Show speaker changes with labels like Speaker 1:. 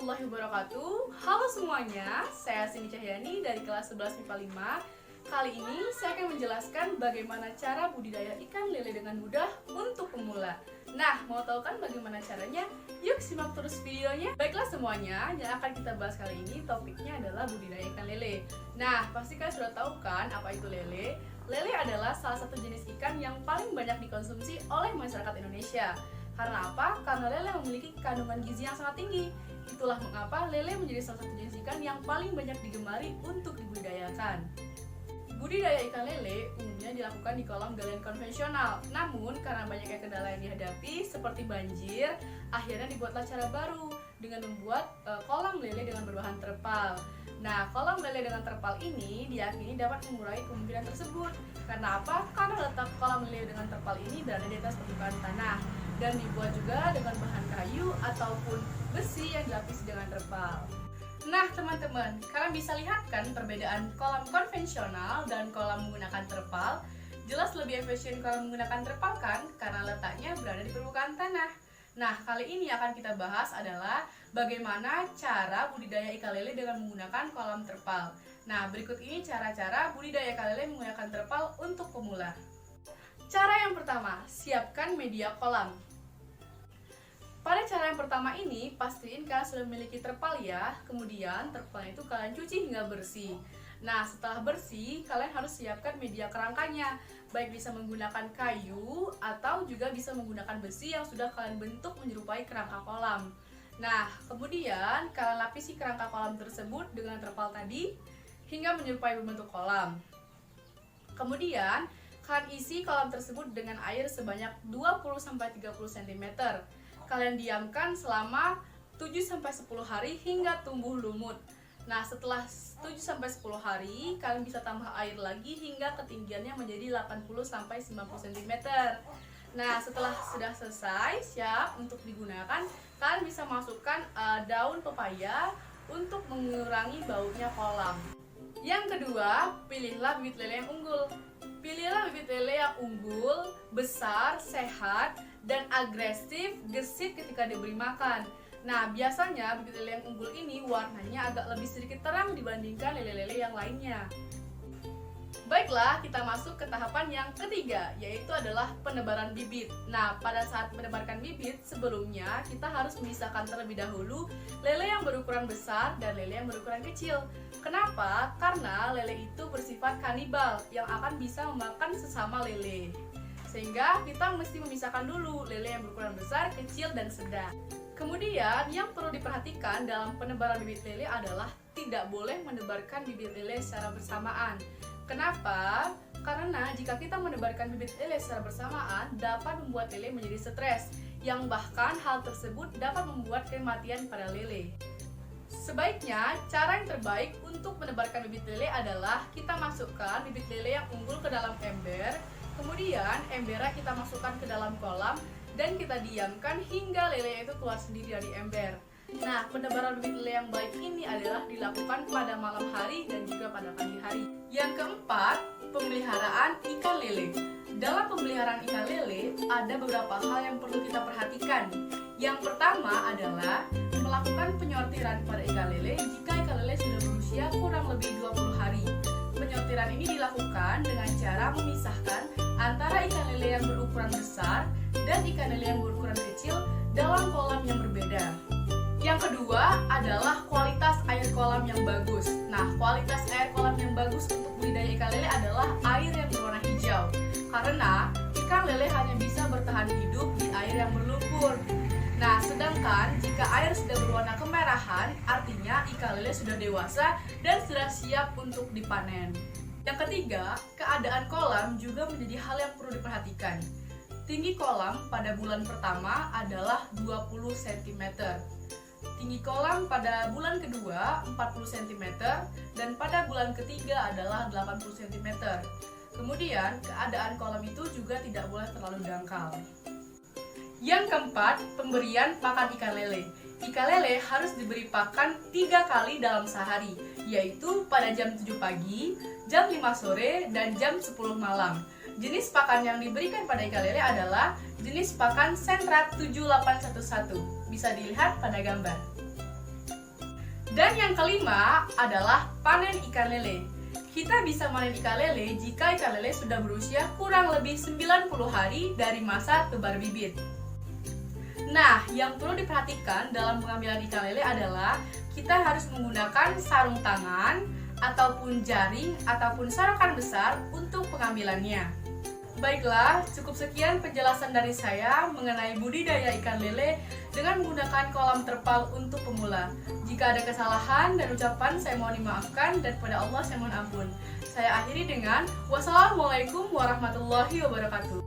Speaker 1: warahmatullahi wabarakatuh. Halo semuanya, saya Cindy Cahyani dari kelas 11 MIPA 5. Kali ini saya akan menjelaskan bagaimana cara budidaya ikan lele dengan mudah untuk pemula. Nah, mau tahu kan bagaimana caranya? Yuk simak terus videonya. Baiklah semuanya, yang akan kita bahas kali ini topiknya adalah budidaya ikan lele. Nah, pasti kalian sudah tahu kan apa itu lele? Lele adalah salah satu jenis ikan yang paling banyak dikonsumsi oleh masyarakat Indonesia. Karena apa? Karena lele memiliki kandungan gizi yang sangat tinggi. Itulah mengapa lele menjadi salah satu jenis ikan yang paling banyak digemari untuk dibudidayakan. Budidaya ikan lele umumnya dilakukan di kolam galian konvensional. Namun, karena banyaknya kendala yang dihadapi seperti banjir, akhirnya dibuatlah cara baru dengan membuat kolam lele dengan berbahan terpal. Nah, kolam lele dengan terpal ini diyakini dapat mengurangi kemungkinan tersebut. Karena apa? Karena letak kolam lele dengan terpal ini berada di atas permukaan tanah dan dibuat juga dengan bahan kayu ataupun besi yang dilapisi dengan terpal. Nah teman-teman, kalian bisa lihat kan perbedaan kolam konvensional dan kolam menggunakan terpal? Jelas lebih efisien kolam menggunakan terpal kan? Karena letaknya berada di permukaan tanah. Nah, kali ini akan kita bahas adalah bagaimana cara budidaya ikan lele dengan menggunakan kolam terpal. Nah, berikut ini cara-cara budidaya ikan lele menggunakan terpal untuk pemula. Cara yang pertama, siapkan media kolam. Pada cara yang pertama ini, pastiin kalian sudah memiliki terpal ya. Kemudian terpalnya itu kalian cuci hingga bersih. Nah, setelah bersih, kalian harus siapkan media kerangkanya. Baik bisa menggunakan kayu atau juga bisa menggunakan besi yang sudah kalian bentuk menyerupai kerangka kolam. Nah, kemudian kalian lapisi kerangka kolam tersebut dengan terpal tadi hingga menyerupai bentuk kolam. Kemudian, kalian isi kolam tersebut dengan air sebanyak 20-30 cm. Kalian diamkan selama 7-10 hari hingga tumbuh lumut. Nah, setelah 7-10 hari, kalian bisa tambah air lagi hingga ketinggiannya menjadi 80-90 cm. Nah, setelah sudah selesai, siap untuk digunakan, kalian bisa masukkan daun pepaya untuk mengurangi baunya kolam. Yang kedua, pilihlah bibit lele yang unggul. Pilihlah bibit lele yang unggul, besar, sehat, dan agresif, gesit ketika diberi makan. Nah, biasanya bibit lele yang unggul ini warnanya agak lebih sedikit terang dibandingkan lele-lele yang lainnya. Baiklah, kita masuk ke tahapan yang ketiga, yaitu adalah penebaran bibit. Nah, pada saat menebarkan bibit, sebelumnya kita harus memisahkan terlebih dahulu lele yang berukuran besar dan lele yang berukuran kecil. Kenapa? Karena lele itu bersifat kanibal yang akan bisa memakan sesama lele. Sehingga kita mesti memisahkan dulu lele yang berukuran besar, kecil, dan sedang. Kemudian yang perlu diperhatikan dalam penebaran bibit lele adalah tidak boleh menebarkan bibit lele secara bersamaan. Kenapa? Karena jika kita menebarkan bibit lele secara bersamaan dapat membuat lele menjadi stres, yang bahkan hal tersebut dapat membuat kematian pada lele. Sebaiknya, cara yang terbaik untuk menebarkan bibit lele adalah kita masukkan bibit lele yang unggul ke dalam ember, kemudian embernya kita masukkan ke dalam kolam, dan kita diamkan hingga lele itu keluar sendiri dari ember. Nah, penebaran bibit lele yang baik ini adalah dilakukan pada malam hari dan juga pada pagi hari. Yang keempat, pemeliharaan ikan lele. Dalam pemeliharaan ikan lele, ada beberapa hal yang perlu kita perhatikan. Yang pertama adalah melakukan penyortiran pada ikan lele jika ikan lele sudah berusia kurang lebih 20 hari. Penyortiran ini dilakukan dengan cara memisahkan antara ikan lele yang berukuran besar dan ikan lele yang berukuran kecil dalam kolam yang berbeda. Yang kedua adalah kualitas air kolam yang bagus. Nah, kualitas air kolam yang bagus untuk budidaya ikan lele adalah air yang berwarna hijau. Karena ikan lele hanya bisa bertahan hidup di air yang berlumpur. Nah, sedangkan jika air sudah berwarna kemerahan, artinya ikan lele sudah dewasa dan sudah siap untuk dipanen. Yang ketiga, keadaan kolam juga menjadi hal yang perlu diperhatikan. Tinggi kolam pada bulan pertama adalah 20 cm. Tinggi kolam pada bulan kedua 40 cm dan pada bulan ketiga adalah 80 cm. Kemudian, keadaan kolam itu juga tidak boleh terlalu dangkal. Yang keempat, pemberian pakan ikan lele. Ikan lele harus diberi pakan 3 kali dalam sehari, yaitu pada jam 7 pagi, jam 5 sore, dan jam 10 malam. Jenis pakan yang diberikan pada ikan lele adalah jenis pakan Sentrat 7811. Bisa dilihat pada gambar. Dan yang kelima adalah panen ikan lele. Kita bisa panen ikan lele jika ikan lele sudah berusia kurang lebih 90 hari dari masa tebar bibit. Nah, yang perlu diperhatikan dalam pengambilan ikan lele adalah kita harus menggunakan sarung tangan ataupun jaring ataupun sarakan besar untuk pengambilannya. Baiklah, cukup sekian penjelasan dari saya mengenai budidaya ikan lele dengan menggunakan kolam terpal untuk pemula. Jika ada kesalahan dan ucapan, saya mohon dimaafkan, dan kepada Allah saya mohon ampun. Saya akhiri dengan wassalamualaikum warahmatullahi wabarakatuh.